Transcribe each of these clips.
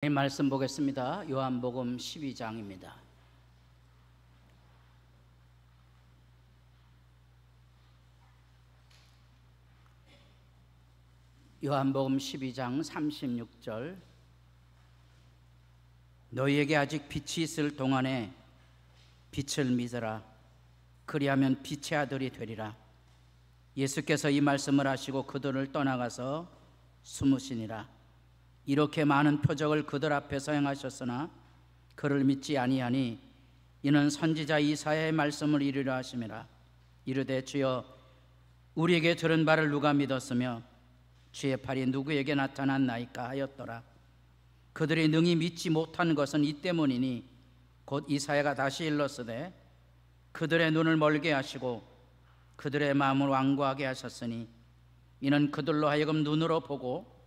하나님 말씀 보겠습니다. 요한복음 12장입니다. 요한복음 12장 36절. 너희에게 아직 빛이 있을 동안에 빛을 믿으라. 그리하면 빛의 아들이 되리라. 예수께서 이 말씀을 하시고 그들을 떠나가서 숨으시니라. 이렇게 많은 표적을 그들 앞에서 행하셨으나 그를 믿지 아니하니 이는 선지자 이사야의 말씀을 이루려 하심이라. 이르되 주여 우리에게 들은 바를 누가 믿었으며 주의 팔이 누구에게 나타났나이까 하였더라. 그들이 능히 믿지 못한 것은 이 때문이니 곧 이사야가 다시 일렀으되 그들의 눈을 멀게 하시고 그들의 마음을 완고하게 하셨으니 이는 그들로 하여금 눈으로 보고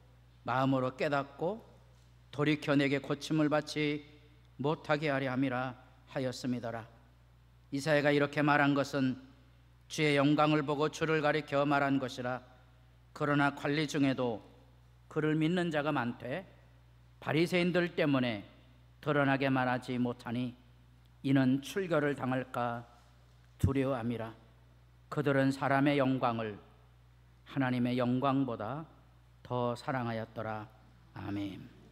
마음으로 깨닫고 돌이켜 내게 고침을 받지 못하게 하려 함이라 하였음이더라. 이사야가 이렇게 말한 것은 주의 영광을 보고 주를 가리켜 말한 것이라. 그러나 관리 중에도 그를 믿는 자가 많되 바리새인들 때문에 드러나게 말하지 못하니 이는 출교를 당할까 두려워함이라. 그들은 사람의 영광을 하나님의 영광보다 더 사랑하였더라. 아멘.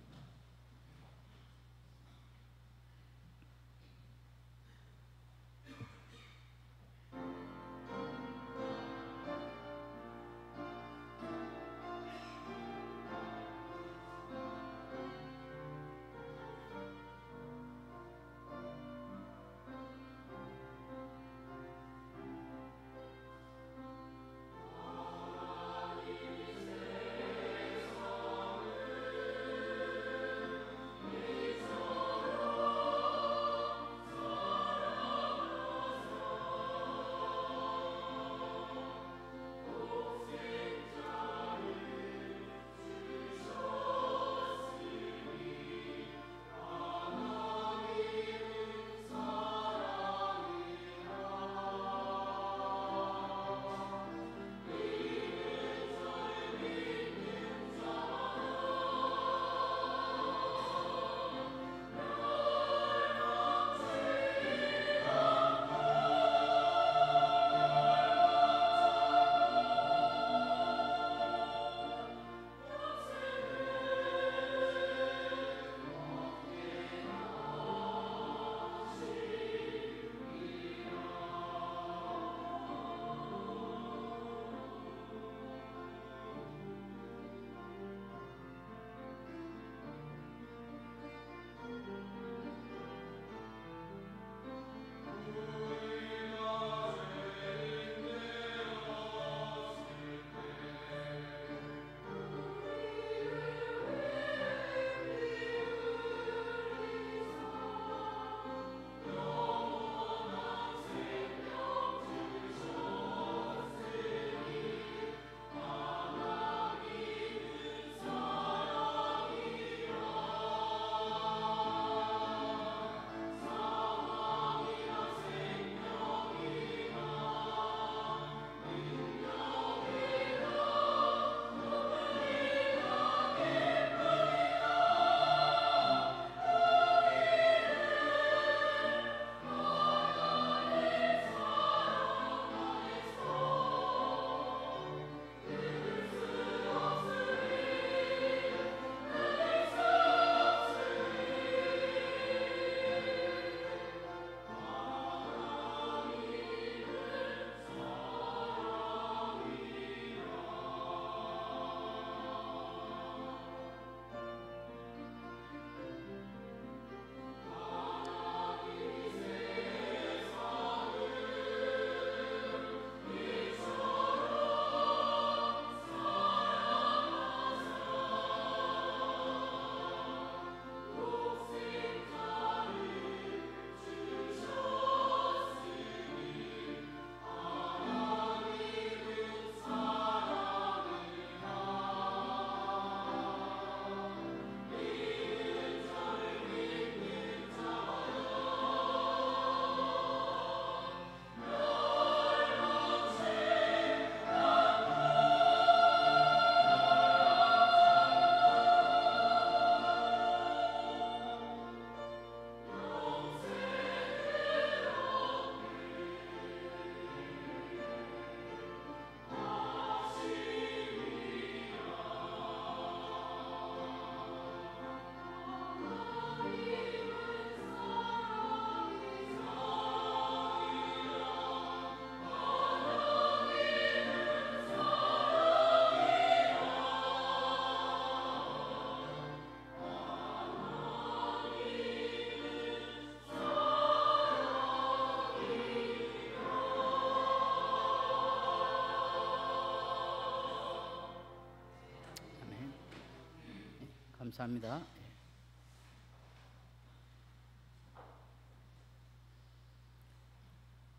감사합니다.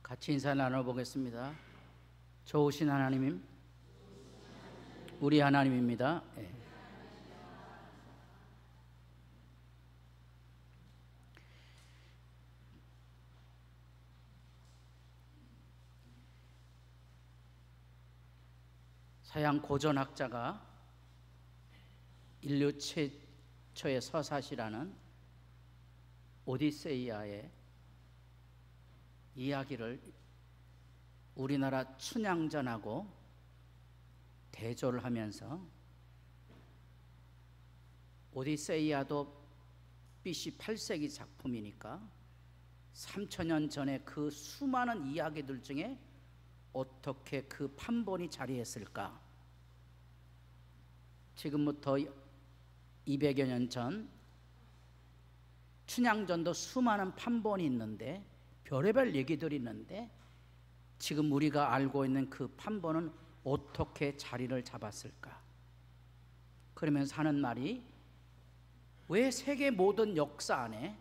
같이 인사 나눠보겠습니다. 좋으신 하나님, 우리 하나님입니다. 서양 고전학자가 인류 최초의 서사시라는 오디세이아의 이야기를 우리나라 춘향전하고 대조를 하면서 오디세이아도 BC 8세기 작품이니까 3000년 전에 그 수많은 이야기들 중에 어떻게 그 판본이 자리했을까? 지금부터 200여 년 전 춘향전도 수많은 판본이 있는데 별의별 얘기들이 있는데 지금 우리가 알고 있는 그 판본은 어떻게 자리를 잡았을까? 그러면서 하는 말이, 왜 세계 모든 역사 안에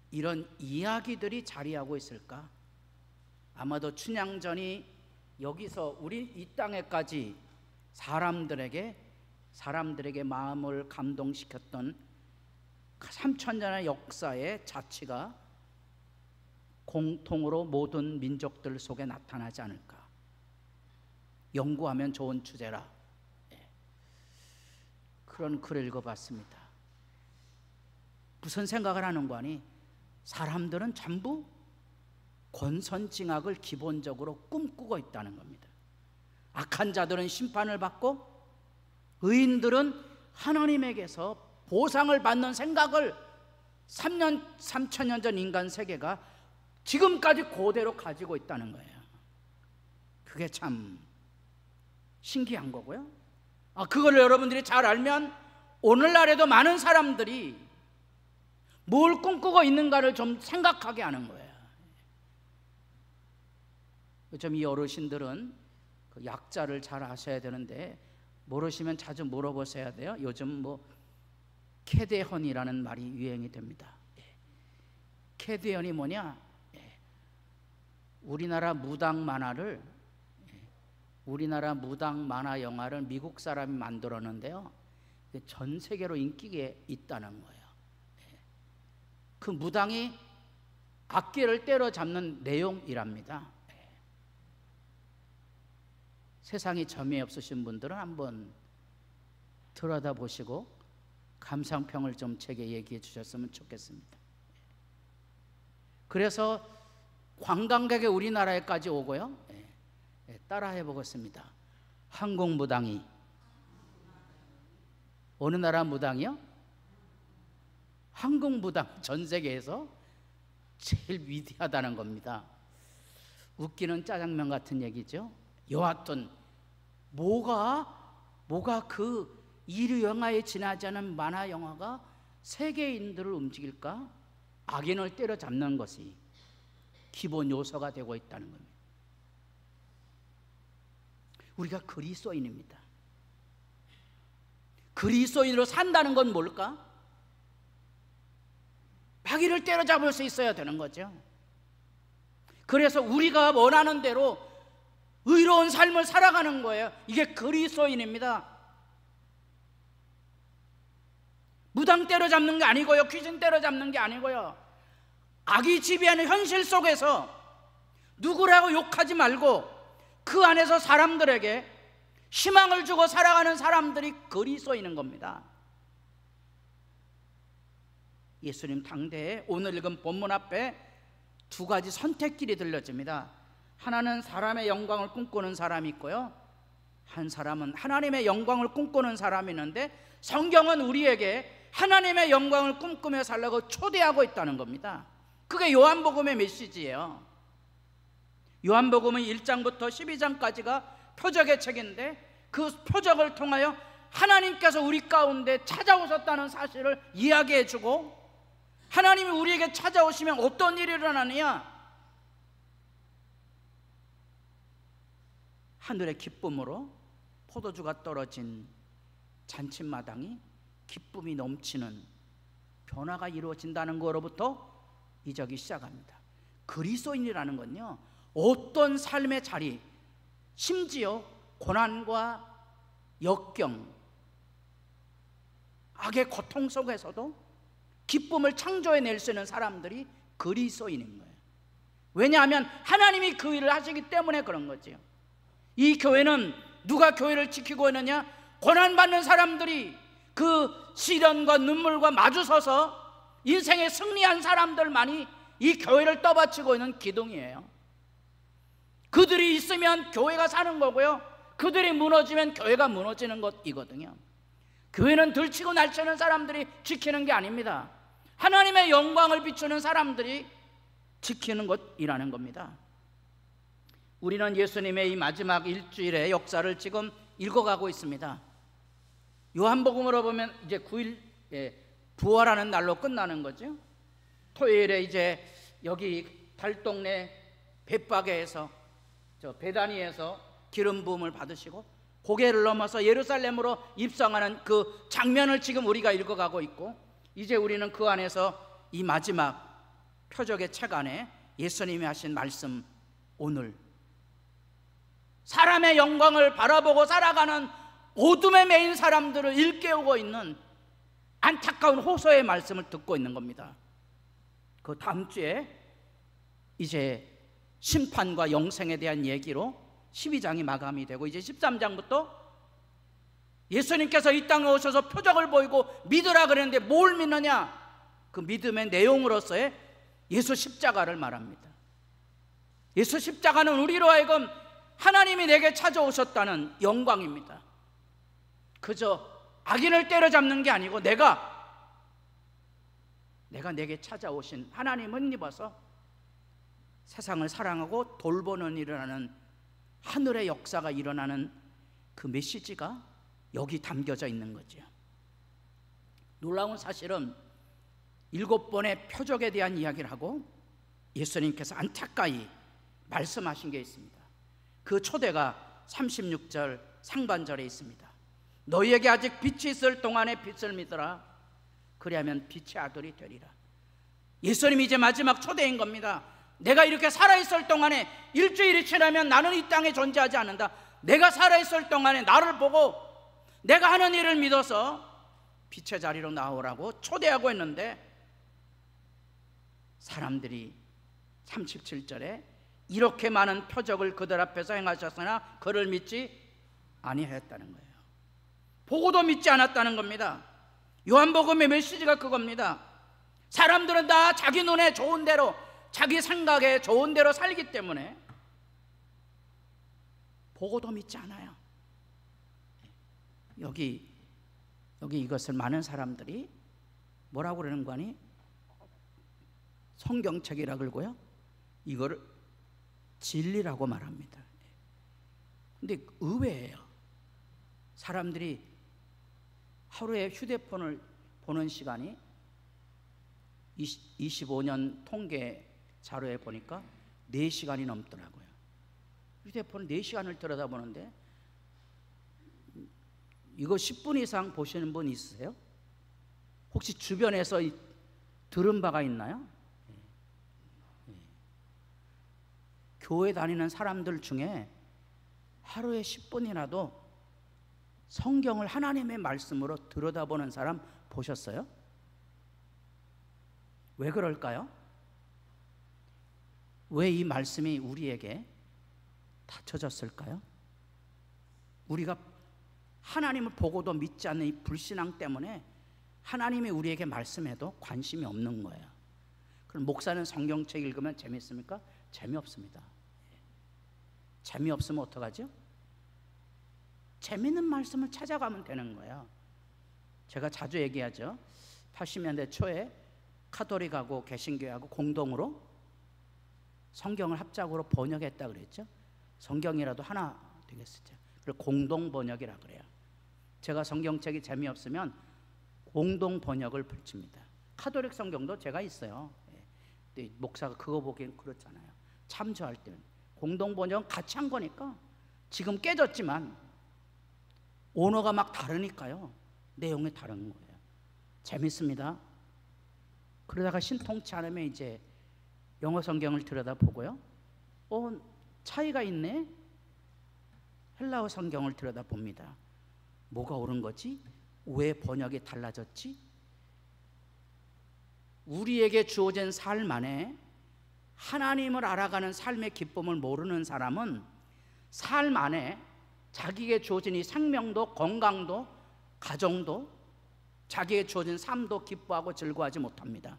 이런 이야기들이 자리하고 있을까? 아마도 춘향전이 여기서 우리 이 땅에까지 사람들에게 마음을 감동시켰던 3000년의 역사의 자취가 공통으로 모든 민족들 속에 나타나지 않을까. 연구하면 좋은 주제라. 그런 글을 읽어봤습니다. 무슨 생각을 하는 거니? 사람들은 전부 권선징악을 기본적으로 꿈꾸고 있다는 겁니다. 악한 자들은 심판을 받고 의인들은 하나님에게서 보상을 받는 생각을 3,000년 전 인간 세계가 지금까지 그대로 가지고 있다는 거예요. 그게 참 신기한 거고요. 그걸 여러분들이 잘 알면 오늘날에도 많은 사람들이 뭘 꿈꾸고 있는가를 좀 생각하게 하는 거예요. 좀 이 어르신들은 그 약자를 잘 아셔야 되는데 모르시면 자주 물어보셔야 돼요. 요즘 캐대헌이라는 말이 유행이 됩니다. 캐대헌이 뭐냐? 우리나라 무당 만화 영화를 미국 사람이 만들었는데요, 전 세계로 인기가 있다는 거예요. 그 무당이 악귀를 때려잡는 내용이랍니다. 세상에 점이 없으신 분들은 한번 들여다보시고 감상평을 좀 제게 얘기해 주셨으면 좋겠습니다. 그래서 관광객이 우리나라에까지 오고요. 따라해 보겠습니다. 한국 무당이, 어느 나라 무당이요? 한국 무당, 전 세계에서 제일 위대하다는 겁니다. 웃기는 짜장면 같은 얘기죠. 여하튼 뭐가 그 인류 영화에 지나지 않은 만화 영화가 세계인들을 움직일까? 악인을 때려잡는 것이 기본 요소가 되고 있다는 겁니다. 우리가 그리스도인입니다. 그리스도인으로 산다는 건 뭘까? 악인을 때려잡을 수 있어야 되는 거죠. 그래서 우리가 원하는 대로 의로운 삶을 살아가는 거예요. 이게 그리스도인입니다. 무당 때려잡는 게 아니고요, 귀신 때려잡는 게 아니고요, 악이 지배하는 현실 속에서 누구라고 욕하지 말고 그 안에서 사람들에게 희망을 주고 살아가는 사람들이 그리스도인인 겁니다. 예수님 당대에 오늘 읽은 본문 앞에 두 가지 선택길이 들려집니다. 하나는 사람의 영광을 꿈꾸는 사람이 있고요, 한 사람은 하나님의 영광을 꿈꾸는 사람이 있는데, 성경은 우리에게 하나님의 영광을 꿈꾸며 살라고 초대하고 있다는 겁니다. 그게 요한복음의 메시지예요. 요한복음은 1장부터 12장까지가 표적의 책인데, 그 표적을 통하여 하나님께서 우리 가운데 찾아오셨다는 사실을 이야기해주고, 하나님이 우리에게 찾아오시면 어떤 일이 일어나느냐? 하늘의 기쁨으로 포도주가 떨어진 잔치마당이 기쁨이 넘치는 변화가 이루어진다는 거로부터 이적이 시작합니다. 그리스도인이라는 건요, 어떤 삶의 자리, 심지어 고난과 역경, 악의 고통 속에서도 기쁨을 창조해낼 수 있는 사람들이 그리스도인인 거예요. 왜냐하면 하나님이 그 일을 하시기 때문에 그런 거죠. 이 교회는 누가 교회를 지키고 있느냐? 고난받는 사람들이 그 시련과 눈물과 마주서서 인생에 승리한 사람들만이 이 교회를 떠받치고 있는 기둥이에요. 그들이 있으면 교회가 사는 거고요, 그들이 무너지면 교회가 무너지는 것이거든요. 교회는 들치고 날치는 사람들이 지키는 게 아닙니다. 하나님의 영광을 비추는 사람들이 지키는 것이라는 겁니다. 우리는 예수님의 이 마지막 일주일의 역사를 지금 읽어가고 있습니다. 요한복음으로 보면 이제 9일 부활하는 날로 끝나는 거죠. 토요일에 이제 여기 달동네 벳바게에서, 저 베다니에서 기름 부음을 받으시고 고개를 넘어서 예루살렘으로 입성하는 그 장면을 지금 우리가 읽어가고 있고, 이제 우리는 그 안에서 이 마지막 표적의 책 안에 예수님이 하신 말씀, 오늘 사람의 영광을 바라보고 살아가는 어둠에 매인 사람들을 일깨우고 있는 안타까운 호소의 말씀을 듣고 있는 겁니다. 그 다음 주에 이제 심판과 영생에 대한 얘기로 12장이 마감이 되고, 이제 13장부터 예수님께서 이 땅에 오셔서 표적을 보이고 믿으라 그랬는데 뭘 믿느냐? 그 믿음의 내용으로서의 예수 십자가를 말합니다. 예수 십자가는 우리로 하여금 하나님이 내게 찾아오셨다는 영광입니다. 그저 악인을 때려잡는 게 아니고 내가 내게 찾아오신 하나님을 입어서 세상을 사랑하고 돌보는 일을 하는 하늘의 역사가 일어나는 그 메시지가 여기 담겨져 있는 거죠. 놀라운 사실은 7번의 표적에 대한 이야기를 하고 예수님께서 안타까이 말씀하신 게 있습니다. 그 초대가 36절 상반절에 있습니다. 너희에게 아직 빛이 있을 동안에 빛을 믿어라. 그리하면 빛의 아들이 되리라. 예수님이 이제 마지막 초대인 겁니다. 내가 이렇게 살아있을 동안에, 일주일이 지나면 나는 이 땅에 존재하지 않는다. 내가 살아있을 동안에 나를 보고 내가 하는 일을 믿어서 빛의 자리로 나오라고 초대하고 있는데, 사람들이 37절에 이렇게 많은 표적을 그들 앞에서 행하셨으나 그를 믿지 아니하였다는 거예요. 보고도 믿지 않았다는 겁니다. 요한복음의 메시지가 그겁니다. 사람들은 다 자기 눈에 좋은 대로, 자기 생각에 좋은 대로 살기 때문에 보고도 믿지 않아요. 여기 이것을 많은 사람들이 뭐라고 그러는 거 아니? 성경책이라 그러고요, 이거를 진리라고 말합니다. 근데 의외예요. 사람들이 하루에 휴대폰을 보는 시간이 25년 통계 자료에 보니까 4시간이 넘더라고요. 휴대폰을 4시간을 들여다보는데, 이거 10분 이상 보시는 분 있으세요? 혹시 주변에서 들은 바가 있나요? 교회 다니는 사람들 중에 하루에 10분이라도 성경을 하나님의 말씀으로 들여다보는 사람 보셨어요? 왜 그럴까요? 왜 이 말씀이 우리에게 닫혀졌을까요? 우리가 하나님을 보고도 믿지 않는 이 불신앙 때문에 하나님이 우리에게 말씀해도 관심이 없는 거예요. 그럼 목사는 성경책 읽으면 재밌습니까? 재미없습니다. 재미없으면 어떡하죠? 재밌는 말씀을 찾아가면 되는 거예요. 제가 자주 얘기하죠. 80년대 초에 카톨릭하고 개신교하고 공동으로 성경을 합작으로 번역했다 그랬죠. 성경이라도 하나 되겠었죠. 그걸 공동 번역이라 그래요. 제가 성경책이 재미없으면 공동 번역을 붙입니다. 카톨릭 성경도 제가 있어요. 근데 목사가 그거 보기엔 그렇잖아요. 참조할 때는 공동 번역은 같이 한 거니까 지금 깨졌지만 언어가 막 다르니까요, 내용이 다른 거예요. 재밌습니다. 그러다가 신통치 않으면 이제 영어 성경을 들여다보고요. 차이가 있네. 헬라어 성경을 들여다봅니다. 뭐가 옳은 거지? 왜 번역이 달라졌지? 우리에게 주어진 삶 안에 하나님을 알아가는 삶의 기쁨을 모르는 사람은 삶 안에 자기에게 주어진 이 생명도, 건강도, 가정도, 자기에게 주어진 삶도 기뻐하고 즐거워하지 못합니다.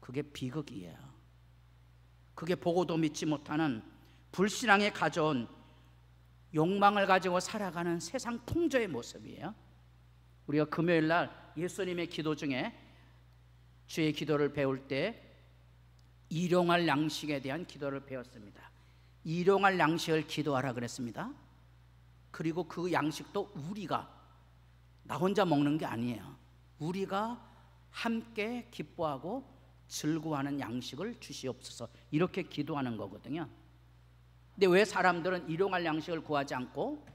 그게 비극이에요. 그게 보고도 믿지 못하는 불신앙에 가져온 욕망을 가지고 살아가는 세상 풍조의 모습이에요. 우리가 금요일 날 예수님의 기도 중에 주의 기도를 배울 때 일용할 양식에 대한 기도를 배웠습니다. 일용할 양식을 기도하라 그랬습니다. 그리고 그 양식도 우리가, 나 혼자 먹는 게 아니에요. 우리가 함께 기뻐하고 즐거워하는 양식을 주시옵소서, 이렇게 기도하는 거거든요. 근데 왜 사람들은 일용할 양식을 구하지 않고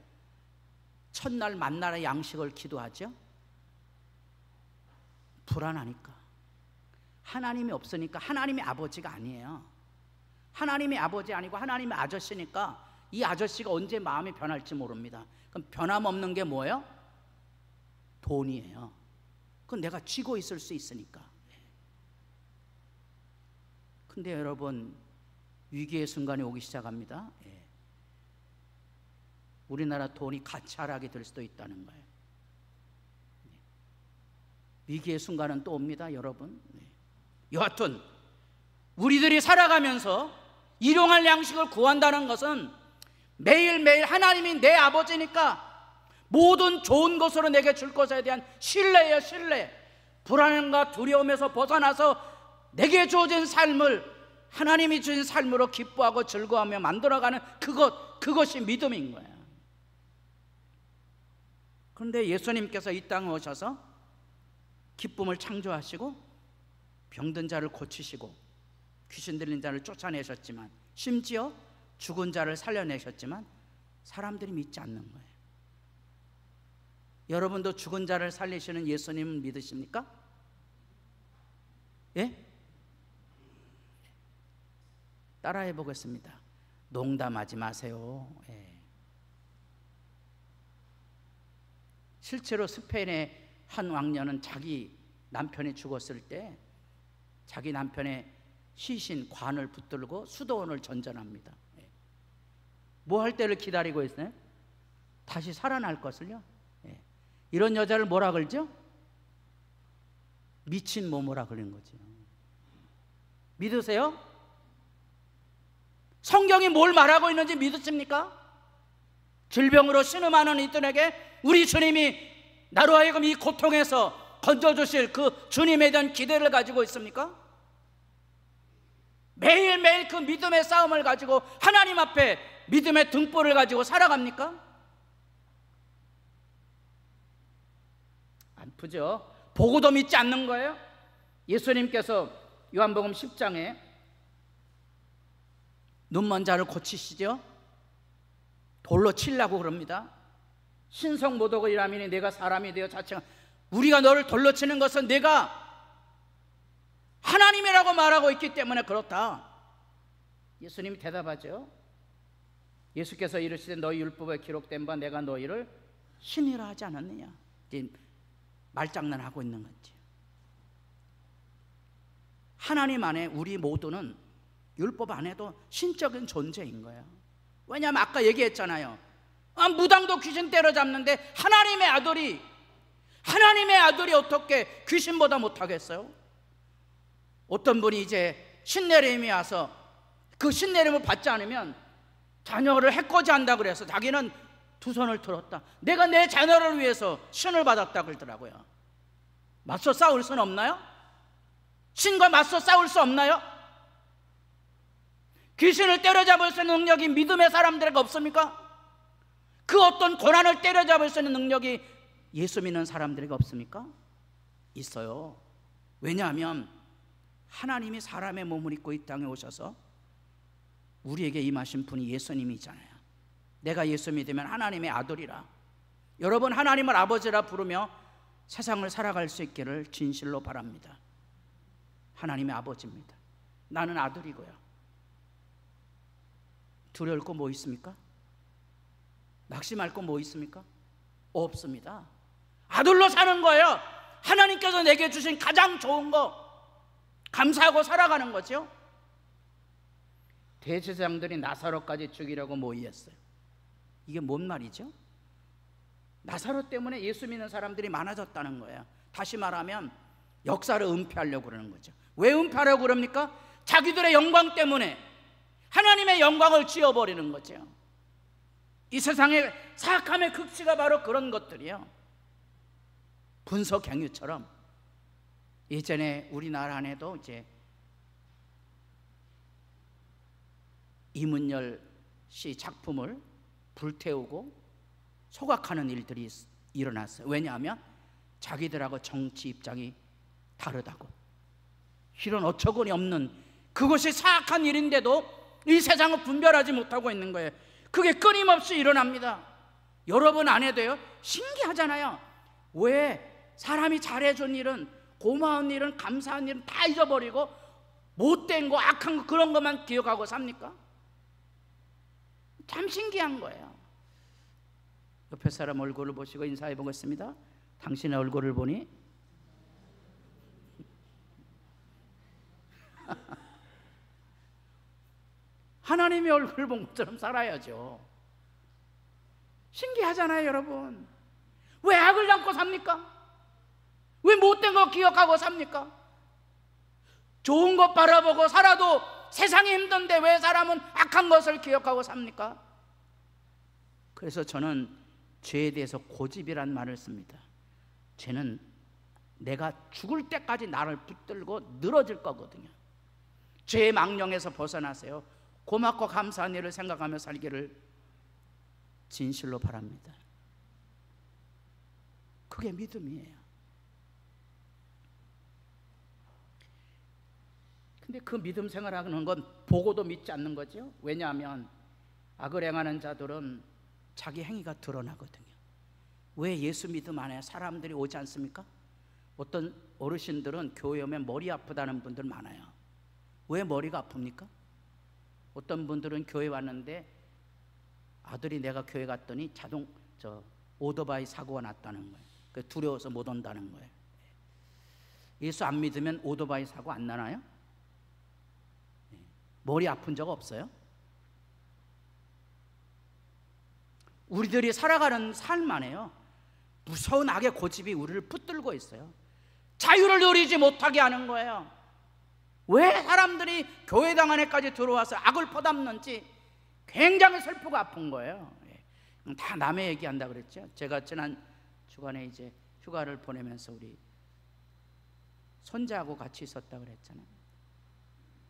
첫날 만나의 양식을 기도하죠? 불안하니까. 하나님이 없으니까. 하나님이 아버지가 아니에요. 하나님이 아버지 아니고 하나님이 아저씨니까 이 아저씨가 언제 마음이 변할지 모릅니다. 그럼 변함없는 게 뭐예요? 돈이에요. 그건 내가 쥐고 있을 수 있으니까. 근데 여러분, 위기의 순간이 오기 시작합니다. 우리나라 돈이 가치하락이 될 수도 있다는 거예요. 위기의 순간은 또 옵니다, 여러분. 여하튼 우리들이 살아가면서 일용할 양식을 구한다는 것은 매일매일 하나님이 내 아버지니까 모든 좋은 것으로 내게 줄 것에 대한 신뢰예요. 신뢰. 불안함과 두려움에서 벗어나서 내게 주어진 삶을 하나님이 주신 삶으로 기뻐하고 즐거워하며 만들어가는 그것이 믿음인 거예요. 그런데 예수님께서 이 땅에 오셔서 기쁨을 창조하시고 병든 자를 고치시고 귀신 들린 자를 쫓아내셨지만, 심지어 죽은 자를 살려내셨지만 사람들이 믿지 않는 거예요. 여러분도 죽은 자를 살리시는 예수님을 믿으십니까? 예? 따라해 보겠습니다. 농담하지 마세요. 예. 실제로 스페인의 한 왕녀는 자기 남편이 죽었을 때 자기 남편의 시신 관을 붙들고 수도원을 전전합니다. 예. 뭐 할 때를 기다리고 있어요? 다시 살아날 것을요. 예. 이런 여자를 뭐라 그러죠? 미친 모모라 그러는 거죠. 믿으세요? 성경이 뭘 말하고 있는지 믿으십니까? 질병으로 신음하는 이들에게 우리 주님이 나로 하여금 이 고통에서 건져주실 그 주님에 대한 기대를 가지고 있습니까? 매일매일 그 믿음의 싸움을 가지고 하나님 앞에 믿음의 등불을 가지고 살아갑니까? 아프죠? 보고도 믿지 않는 거예요. 예수님께서 요한복음 10장에 눈먼 자를 고치시죠. 돌로 치려고 그럽니다. 신성모독이라미니 내가 사람이 되어 자칭, 우리가 너를 돌로 치는 것은 내가 하나님이라고 말하고 있기 때문에 그렇다. 예수님이 대답하죠. 예수께서 이르시되 너희 율법에 기록된 바 내가 너희를 신이라 하지 않았느냐. 이제 말장난하고 있는 거지. 하나님 안에 우리 모두는 율법 안에도 신적인 존재인 거예요. 왜냐하면 아까 얘기했잖아요. 무당도 귀신 때려잡는데 하나님의 아들이 어떻게 귀신보다 못하겠어요? 어떤 분이 이제 신내림이 와서 그 신내림을 받지 않으면 자녀를 해코지한다 그래서 자기는 두 손을 들었다. 내가 내 자녀를 위해서 신을 받았다 그러더라고요. 맞서 싸울 수는 없나요? 신과 맞서 싸울 수 없나요? 귀신을 때려잡을 수 있는 능력이 믿음의 사람들에게 없습니까? 그 어떤 고난을 때려잡을 수 있는 능력이 예수 믿는 사람들에게 없습니까? 있어요. 왜냐하면 하나님이 사람의 몸을 입고 이 땅에 오셔서 우리에게 임하신 분이 예수님이잖아요. 내가 예수 믿으면 하나님의 아들이라. 여러분, 하나님을 아버지라 부르며 세상을 살아갈 수 있기를 진실로 바랍니다. 하나님의 아버지입니다. 나는 아들이고요. 두려울 거 뭐 있습니까? 낙심할 거 뭐 있습니까? 없습니다. 아들로 사는 거예요. 하나님께서 내게 주신 가장 좋은 거 감사하고 살아가는 거죠. 대제사장들이 나사로까지 죽이려고 모의했어요. 이게 뭔 말이죠? 나사로 때문에 예수 믿는 사람들이 많아졌다는 거예요. 다시 말하면 역사를 은폐하려고 그러는 거죠. 왜 은폐하려고 그럽니까? 자기들의 영광 때문에 하나님의 영광을 지워버리는 거죠. 이 세상의 사악함의 극치가 바로 그런 것들이에요. 분서갱유처럼 예전에 우리나라 안에도 이제 이문열 씨 작품을 불태우고 소각하는 일들이 일어났어요. 왜냐하면 자기들하고 정치 입장이 다르다고. 이런 어처구니 없는, 그것이 사악한 일인데도 이 세상을 분별하지 못하고 있는 거예요. 그게 끊임없이 일어납니다. 여러분 안에도요. 신기하잖아요. 왜 사람이 잘해준 일은, 고마운 일은, 감사한 일은 다 잊어버리고 못된 거, 악한 거, 그런 것만 기억하고 삽니까? 참 신기한 거예요. 옆에 사람 얼굴을 보시고 인사해 보겠습니다. 당신의 얼굴을 보니 하나님의 얼굴을 본 것처럼 살아야죠. 신기하잖아요, 여러분. 왜 악을 담고 삽니까? 왜 못된 거 기억하고 삽니까? 좋은 것 바라보고 살아도 세상이 힘든데 왜 사람은 악한 것을 기억하고 삽니까? 그래서 저는 죄에 대해서 고집이란 말을 씁니다. 죄는 내가 죽을 때까지 나를 붙들고 늘어질 거거든요. 죄의 망령에서 벗어나세요. 고맙고 감사한 일을 생각하며 살기를 진실로 바랍니다. 그게 믿음이에요. 근데 그 믿음 생활하는 건 보고도 믿지 않는 거죠. 왜냐하면 악을 행하는 자들은 자기 행위가 드러나거든요. 왜 예수 믿음 안에 사람들이 오지 않습니까? 어떤 어르신들은 교회 오면 머리 아프다는 분들 많아요. 왜 머리가 아픕니까? 어떤 분들은 교회 왔는데 아들이 내가 교회 갔더니 오토바이 사고가 났다는 거예요. 두려워서 못 온다는 거예요. 예수 안 믿으면 오토바이 사고 안 나나요? 머리 아픈 적 없어요? 우리들이 살아가는 삶 안에요, 무서운 악의 고집이 우리를 붙들고 있어요. 자유를 누리지 못하게 하는 거예요. 왜 사람들이 교회당 안에까지 들어와서 악을 퍼담는지 굉장히 슬프고 아픈 거예요. 다 남의 얘기한다 그랬죠. 제가 지난 주간에 이제 휴가를 보내면서 우리 손자하고 같이 있었다 그랬잖아요.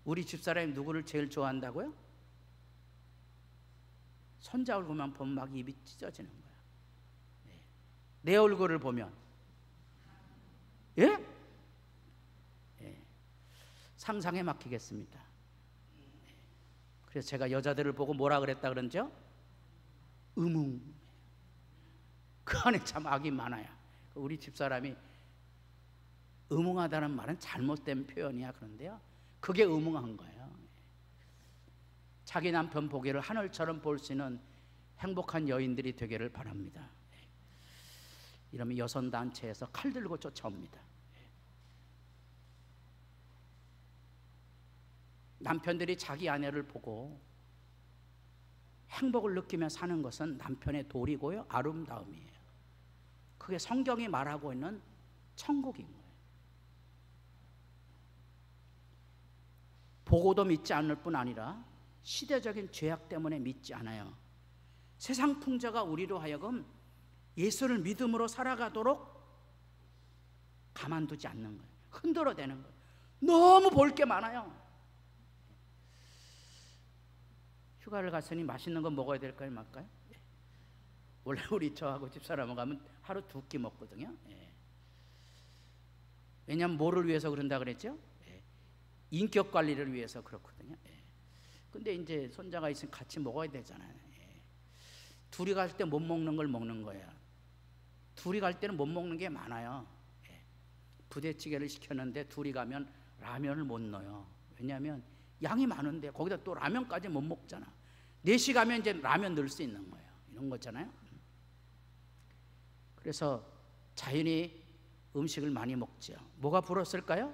우리 집사람이 누구를 제일 좋아한다고요? 손자 얼굴만 보면 막 입이 찢어지는 거야. 내 얼굴을 보면, 예? 상상에 막히겠습니다. 그래서 제가 여자들을 보고 뭐라 그랬다 그러죠? 음웅. 그 안에 참 악이 많아요. 우리 집사람이 음웅하다는 말은 잘못된 표현이야 그런데요, 그게 음웅한 거예요. 자기 남편 보기를 하늘처럼 볼 수 있는 행복한 여인들이 되기를 바랍니다. 이러면 여성단체에서 칼 들고 쫓아옵니다. 남편들이 자기 아내를 보고 행복을 느끼며 사는 것은 남편의 도리고요, 아름다움이에요. 그게 성경이 말하고 있는 천국인 거예요. 보고도 믿지 않을 뿐 아니라 시대적인 죄악 때문에 믿지 않아요. 세상 풍자가 우리로 하여금 예수를 믿음으로 살아가도록 가만두지 않는 거예요. 흔들어대는 거예요. 너무 볼 게 많아요. 휴가를 갔으니 맛있는 거 먹어야 될까요, 말까요? 원래 우리 저하고 집사람하고 가면 하루 2끼 먹거든요. 왜냐하면 뭐를 위해서 그런다 그랬죠? 인격 관리를 위해서 그렇거든요. 근데 이제 손자가 있으면 같이 먹어야 되잖아요. 둘이 갈 때 못 먹는 걸 먹는 거야. 둘이 갈 때는 못 먹는 게 많아요. 부대찌개를 시켰는데 둘이 가면 라면을 못 넣어요. 왜냐하면 양이 많은데 거기다 또 라면까지 못 먹잖아. 넷이 가면 이제 라면 넣을 수 있는 거예요. 이런 거잖아요. 그래서 자연히 음식을 많이 먹죠. 뭐가 불었을까요?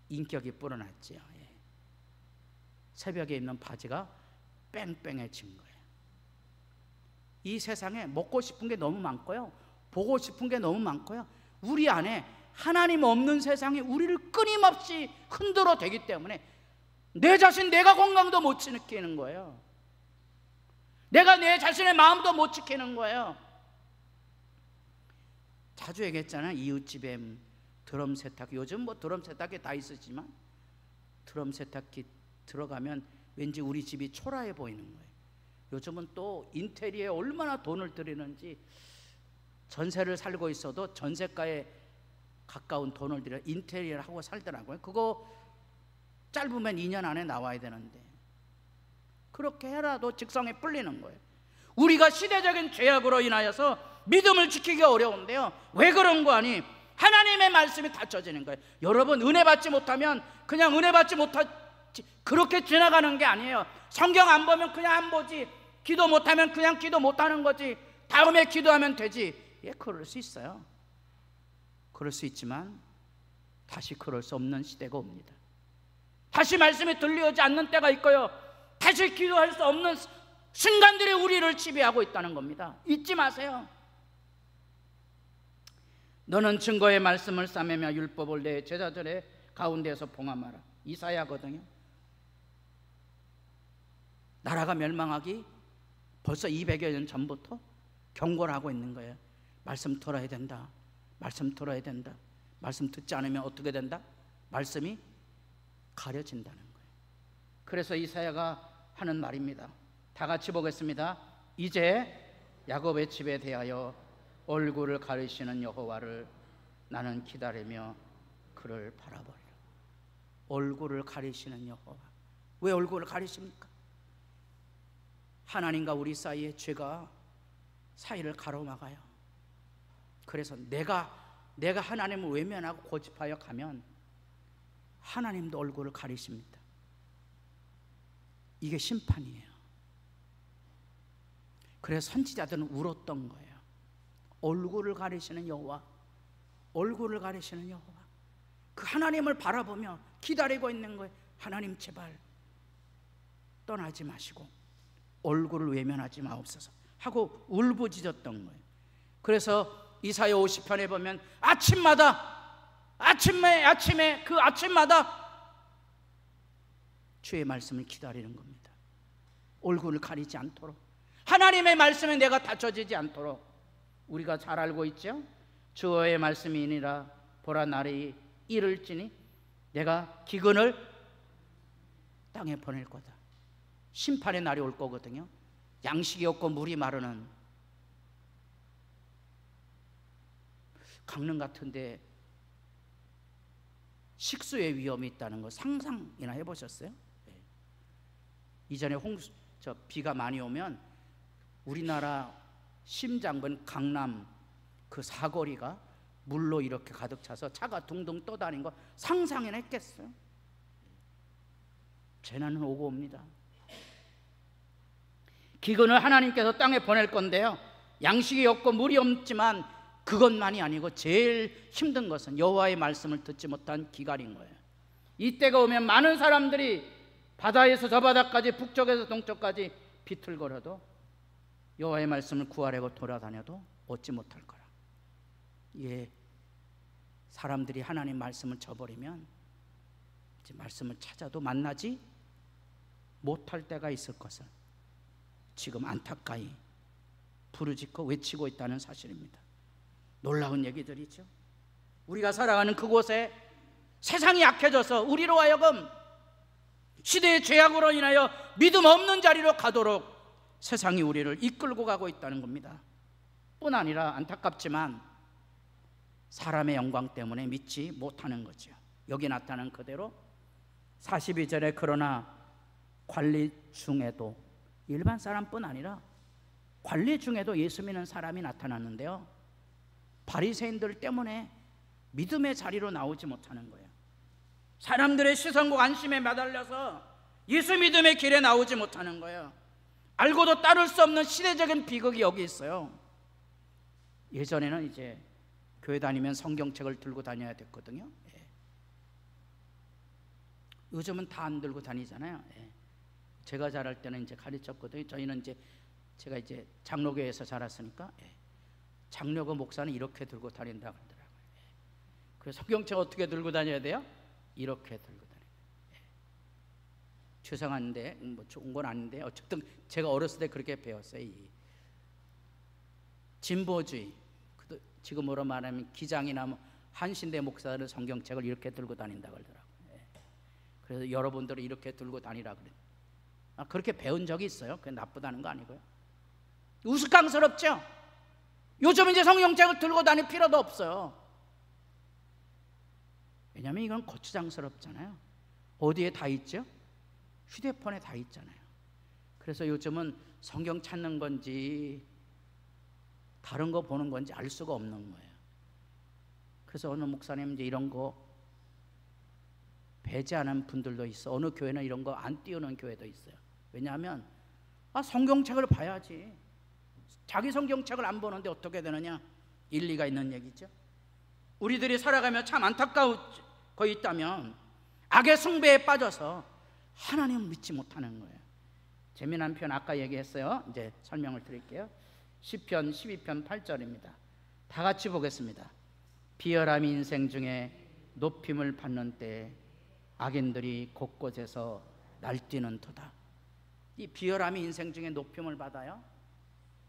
인격이 불어났죠. 새벽에 입는 바지가 뺑뺑해진 거예요. 이 세상에 먹고 싶은 게 너무 많고요, 보고 싶은 게 너무 많고요, 우리 안에 하나님 없는 세상이 우리를 끊임없이 흔들어 대기 때문에 내 자신, 내가 건강도 못 지키는 거예요. 내가 내 자신의 마음도 못 지키는 거예요. 자주 얘기했잖아요. 이웃집에 드럼 세탁기, 요즘 뭐 드럼 세탁기 다 있으지만 드럼 세탁기 들어가면 왠지 우리 집이 초라해 보이는 거예요. 요즘은 또 인테리어에 얼마나 돈을 들이는지, 전세를 살고 있어도 전세가에 가까운 돈을 들여 인테리어를 하고 살더라고요. 그거 짧으면 2년 안에 나와야 되는데 그렇게 해라도 직성에 풀리는 거예요. 우리가 시대적인 죄악으로 인하여서 믿음을 지키기가 어려운데요, 왜 그런 거 아니? 하나님의 말씀이 닫혀지는 거예요. 여러분, 은혜 받지 못하면 그냥 은혜 받지 못하지, 그렇게 지나가는 게 아니에요. 성경 안 보면 그냥 안 보지, 기도 못하면 그냥 기도 못하는 거지, 다음에 기도하면 되지. 그럴 수 있어요. 그럴 수 있지만 다시 그럴 수 없는 시대가 옵니다. 다시 말씀이 들려오지 않는 때가 있고요, 다시 기도할 수 없는 순간들이 우리를 지배하고 있다는 겁니다. 잊지 마세요. 너는 증거의 말씀을 싸매며 율법을 내 제자들의 가운데에서 봉함하라. 이사야거든요. 나라가 멸망하기 벌써 200여 년 전부터 경고를 하고 있는 거예요. 말씀 들어야 된다. 말씀 들어야 된다. 말씀 듣지 않으면 어떻게 된다? 말씀이 가려진다는 거예요. 그래서 이사야가 하는 말입니다. 다 같이 보겠습니다. 이제 야곱의 집에 대하여 얼굴을 가리시는 여호와를 나는 기다리며 그를 바라보리라. 얼굴을 가리시는 여호와. 왜 얼굴을 가리십니까? 하나님과 우리 사이의 죄가 사이를 가로막아요. 그래서 내가 하나님을 외면하고 고집하여 가면 하나님도 얼굴을 가리십니다. 이게 심판이에요. 그래서 선지자들은 울었던 거예요. 얼굴을 가리시는 여호와, 얼굴을 가리시는 여호와. 그 하나님을 바라보며 기다리고 있는 거예요. 하나님 제발 떠나지 마시고 얼굴을 외면하지 마옵소서 하고 울부짖었던 거예요. 그래서 이사야 50편에 보면 아침에 그 아침마다 주의 말씀을 기다리는 겁니다. 얼굴을 가리지 않도록, 하나님의 말씀에 내가 닫혀지지 않도록. 우리가 잘 알고 있죠? 주의 말씀이니라 보라 날이 이를지니 내가 기근을 땅에 보낼 거다. 심판의 날이 올 거거든요. 양식이 없고 물이 마르는 강릉 같은데 식수의 위험이 있다는 거 상상이나 해보셨어요? 네. 이전에 비가 많이 오면 우리나라 심장군 강남 그 사거리가 물로 이렇게 가득 차서 차가 둥둥 떠다니는 거 상상이나 했겠어요? 재난은 오고 옵니다. 기근을 하나님께서 땅에 보낼 건데요, 양식이 없고 물이 없지만 그것만이 아니고 제일 힘든 것은 여호와의 말씀을 듣지 못한 기갈인 거예요. 이때가 오면 많은 사람들이 바다에서 저 바다까지, 북쪽에서 동쪽까지 비틀거려도 여호와의 말씀을 구하려고 돌아다녀도 얻지 못할 거라. 사람들이 하나님 말씀을 저버리면 이제 말씀을 찾아도 만나지 못할 때가 있을 것을 지금 안타까이 부르짖고 외치고 있다는 사실입니다. 놀라운 얘기들이죠. 우리가 살아가는 그곳에 세상이 약해져서 우리로 하여금 시대의 죄악으로 인하여 믿음 없는 자리로 가도록 세상이 우리를 이끌고 가고 있다는 겁니다. 뿐 아니라 안타깝지만 사람의 영광 때문에 믿지 못하는 거죠. 여기 나타난 그대로 42절에 그러나 관리 중에도, 일반 사람뿐 아니라 관리 중에도 예수 믿는 사람이 나타났는데요, 바리새인들 때문에 믿음의 자리로 나오지 못하는 거예요. 사람들의 시선과 관심에 매달려서 예수 믿음의 길에 나오지 못하는 거예요. 알고도 따를 수 없는 시대적인 비극이 여기 있어요. 예전에는 이제 교회 다니면 성경책을 들고 다녀야 됐거든요. 요즘은 다 안 들고 다니잖아요. 제가 자랄 때는 이제 가르쳤거든요. 저희는 이제 제가 이제 장로교회에서 자랐으니까 장로교 목사는 이렇게 들고 다닌다고 하더라고요. 그래서 성경책 어떻게 들고 다녀야 돼요? 이렇게 들고 다녀요. 죄송한데 뭐 좋은 건 아닌데 어쨌든 제가 어렸을 때 그렇게 배웠어요. 이 진보주의, 지금으로 말하면 기장이나 뭐 한신대 목사들은 성경책을 이렇게 들고 다닌다고 하더라고요. 그래서 여러분들은 이렇게 들고 다니라 그래요. 그렇게 배운 적이 있어요. 그게 나쁘다는 거 아니고요. 우스꽝스럽죠? 요즘 이제 성경책을 들고 다닐 필요도 없어요. 왜냐하면 이건 거추장스럽잖아요. 어디에 다 있죠? 휴대폰에 다 있잖아요. 그래서 요즘은 성경 찾는 건지 다른 거 보는 건지 알 수가 없는 거예요. 그래서 어느 목사님 이제 이런 거 배제하는 분들도 있어. 어느 교회는 이런 거 안 띄우는 교회도 있어요. 왜냐하면 성경책을 봐야지. 자기 성경책을 안 보는데 어떻게 되느냐? 일리가 있는 얘기죠. 우리들이 살아가며 참 안타까운 거 있다면 악의 숭배에 빠져서 하나님을 믿지 못하는 거예요. 재미난 표현 아까 얘기했어요. 이제 설명을 드릴게요. 시편 12편 8절입니다. 다 같이 보겠습니다. 비열함이 인생 중에 높임을 받는 때에 악인들이 곳곳에서 날뛰는 도다. 이 비열함이 인생 중에 높임을 받아요.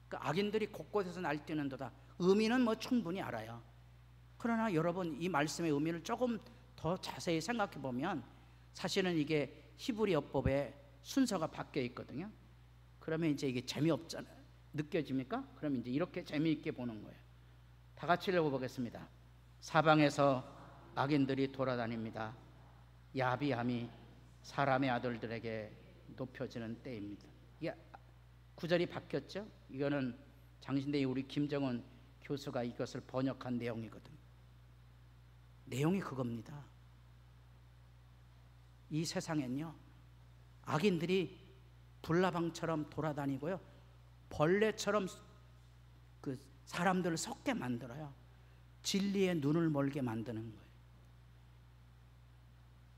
그러니까 악인들이 곳곳에서 날뛰는 도다. 의미는 뭐 충분히 알아요. 그러나 여러분 이 말씀의 의미를 조금 더 자세히 생각해 보면 사실은 이게 히브리어법의 순서가 바뀌어 있거든요. 그러면 이제 이게 재미없잖아요. 느껴집니까? 그럼 이제 이렇게 재미있게 보는 거예요. 다 같이 읽어보겠습니다. 사방에서 악인들이 돌아다닙니다. 야비함이 사람의 아들들에게 높여지는 때입니다. 이게 구절이 바뀌었죠? 이거는 장신대의 우리 김정은 교수가 이것을 번역한 내용이거든요. 내용이 그겁니다. 이 세상엔요 악인들이 불나방처럼 돌아다니고요 벌레처럼 그 사람들을 섞게 만들어요. 진리에 눈을 멀게 만드는 거예요.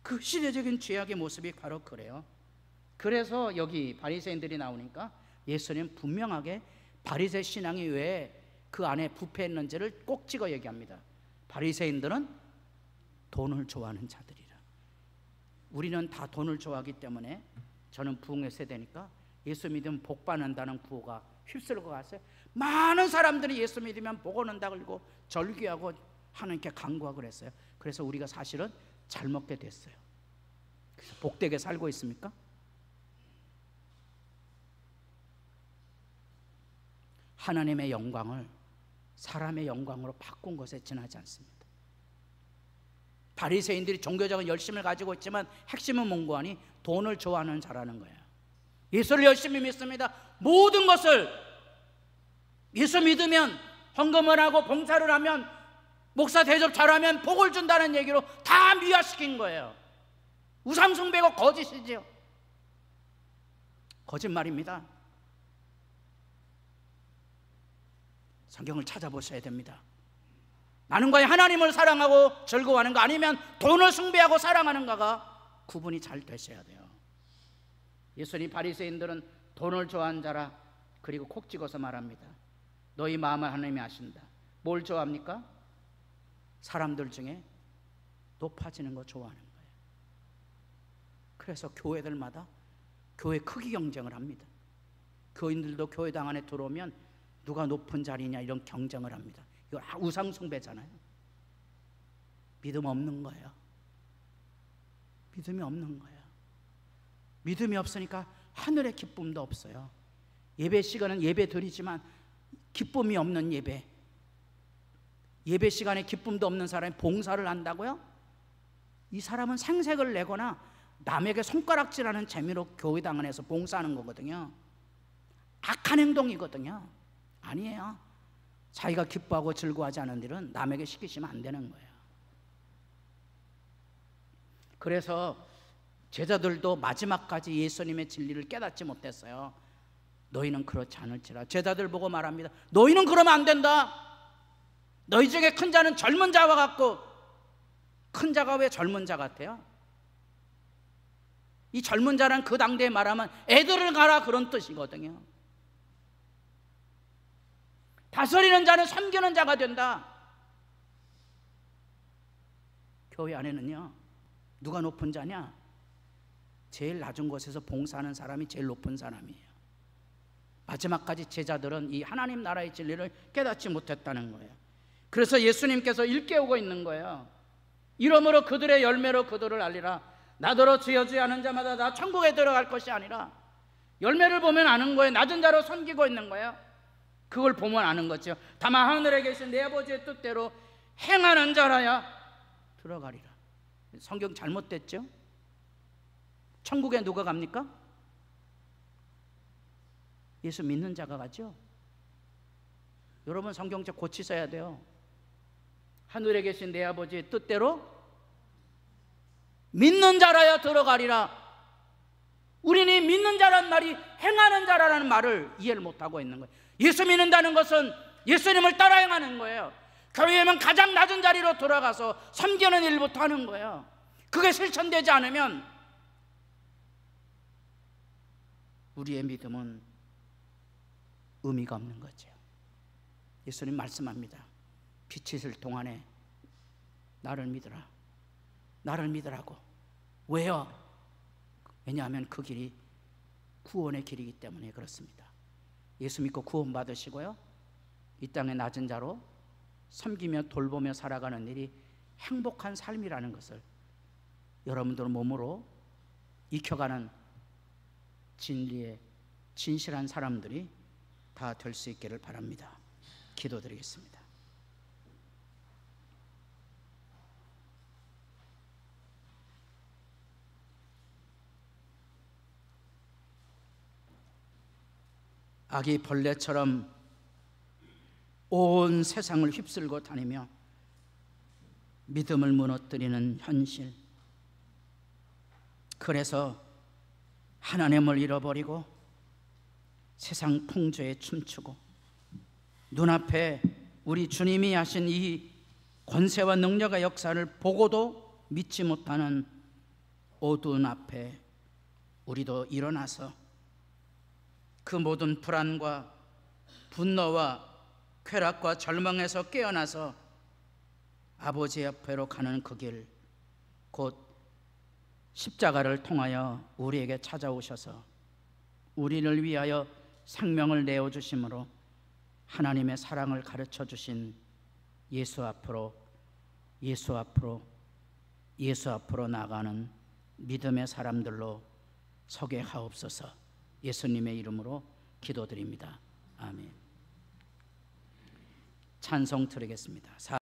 그 시대적인 죄악의 모습이 바로 그래요. 그래서 여기 바리새인들이 나오니까 예수님 분명하게 바리새 신앙이 왜 그 안에 부패했는지를 꼭 찍어 얘기합니다. 바리새인들은 돈을 좋아하는 자들이라. 우리는 다 돈을 좋아하기 때문에 저는 부흥의 세대니까 예수 믿으면 복 받는다는 구호가 휩쓸고 갔어요. 많은 사람들이 예수 믿으면 복 얻는다 그러고 절규하고 하나님께 간구하고 그랬어요. 그래서 우리가 사실은 잘 먹게 됐어요. 그래서 복되게 살고 있습니까? 하나님의 영광을 사람의 영광으로 바꾼 것에 지나지 않습니다. 바리새인들이 종교적인 열심을 가지고 있지만 핵심은 뭔고하니 돈을 좋아하는 자라는 거예요. 예수를 열심히 믿습니다. 모든 것을 예수 믿으면 헌금을 하고 봉사를 하면 목사 대접 잘하면 복을 준다는 얘기로 다 미화시킨 거예요. 우상숭배가 거짓이죠. 거짓말입니다. 성경을 찾아보셔야 됩니다. 나는 과연 하나님을 사랑하고 즐거워하는가 아니면 돈을 숭배하고 사랑하는가가 구분이 잘 되셔야 돼요. 예수님 바리새인들은 돈을 좋아하는 자라 그리고 콕 찍어서 말합니다. 너희 마음을 하나님이 아신다. 뭘 좋아합니까? 사람들 중에 높아지는 거 좋아하는 거예요. 그래서 교회들마다 교회 크기 경쟁을 합니다. 교인들도 교회당 안에 들어오면 누가 높은 자리냐 이런 경쟁을 합니다. 이거 우상숭배잖아요. 믿음 없는 거예요. 믿음이 없는 거예요. 믿음이 없으니까 하늘의 기쁨도 없어요. 예배 시간은 예배 드리지만 기쁨이 없는 예배. 예배 시간에 기쁨도 없는 사람이 봉사를 한다고요? 이 사람은 생색을 내거나 남에게 손가락질하는 재미로 교회당 안에서 봉사하는 거거든요. 악한 행동이거든요. 아니에요. 자기가 기뻐하고 즐거워하지 않은 일은 남에게 시키시면 안 되는 거예요. 그래서 제자들도 마지막까지 예수님의 진리를 깨닫지 못했어요. 너희는 그렇지 않을지라. 제자들 보고 말합니다. 너희는 그러면 안 된다. 너희 중에 큰 자는 젊은 자와 같고. 큰 자가 왜 젊은 자 같아요? 이 젊은 자는 그 당대에 말하면 애들을 가라 그런 뜻이거든요. 다스리는 자는 섬기는 자가 된다. 교회 안에는요, 누가 높은 자냐? 제일 낮은 곳에서 봉사하는 사람이 제일 높은 사람이에요. 마지막까지 제자들은 이 하나님 나라의 진리를 깨닫지 못했다는 거예요. 그래서 예수님께서 일깨우고 있는 거예요. 이러므로 그들의 열매로 그들을 알리라. 나더러 주여 주여 하는 자마다 다 천국에 들어갈 것이 아니라. 열매를 보면 아는 거예요. 낮은 자로 섬기고 있는 거예요. 그걸 보면 아는 거죠. 다만 하늘에 계신 내 아버지의 뜻대로 행하는 자라야 들어가리라. 성경 잘못됐죠? 천국에 누가 갑니까? 예수 믿는 자가 가죠. 여러분 성경책 고치셔야 돼요. 하늘에 계신 내 아버지의 뜻대로 믿는 자라야 들어가리라. 우리는 이 믿는 자란 말이 행하는 자라는 말을 이해를 못하고 있는 거예요. 예수 믿는다는 것은 예수님을 따라 행하는 거예요. 교회에는 가장 낮은 자리로 들어가서 섬기는 일부터 하는 거예요. 그게 실천되지 않으면 우리의 믿음은 의미가 없는 거죠. 예수님 말씀합니다. 빛이 있을 동안에 나를 믿으라. 나를 믿으라고. 왜요? 왜냐하면 그 길이 구원의 길이기 때문에 그렇습니다. 예수 믿고 구원 받으시고요, 이 땅의 낮은 자로 섬기며 돌보며 살아가는 일이 행복한 삶이라는 것을 여러분들 몸으로 익혀가는 진리의 진실한 사람들이 다 될 수 있기를 바랍니다. 기도드리겠습니다. 아기 벌레처럼 온 세상을 휩쓸고 다니며 믿음을 무너뜨리는 현실, 그래서 하나님을 잃어버리고 세상 풍조에 춤추고 눈앞에 우리 주님이 하신 이 권세와 능력의 역사를 보고도 믿지 못하는 어두운 앞에 우리도 일어나서 그 모든 불안과 분노와 쾌락과 절망에서 깨어나서 아버지 앞으로 가는 그 길, 곧 십자가를 통하여 우리에게 찾아오셔서 우리를 위하여 생명을 내어주심으로 하나님의 사랑을 가르쳐 주신 예수 앞으로 나아가는 믿음의 사람들로 서게 하옵소서. 예수님의 이름으로 기도드립니다. 아멘. 찬송 드리겠습니다.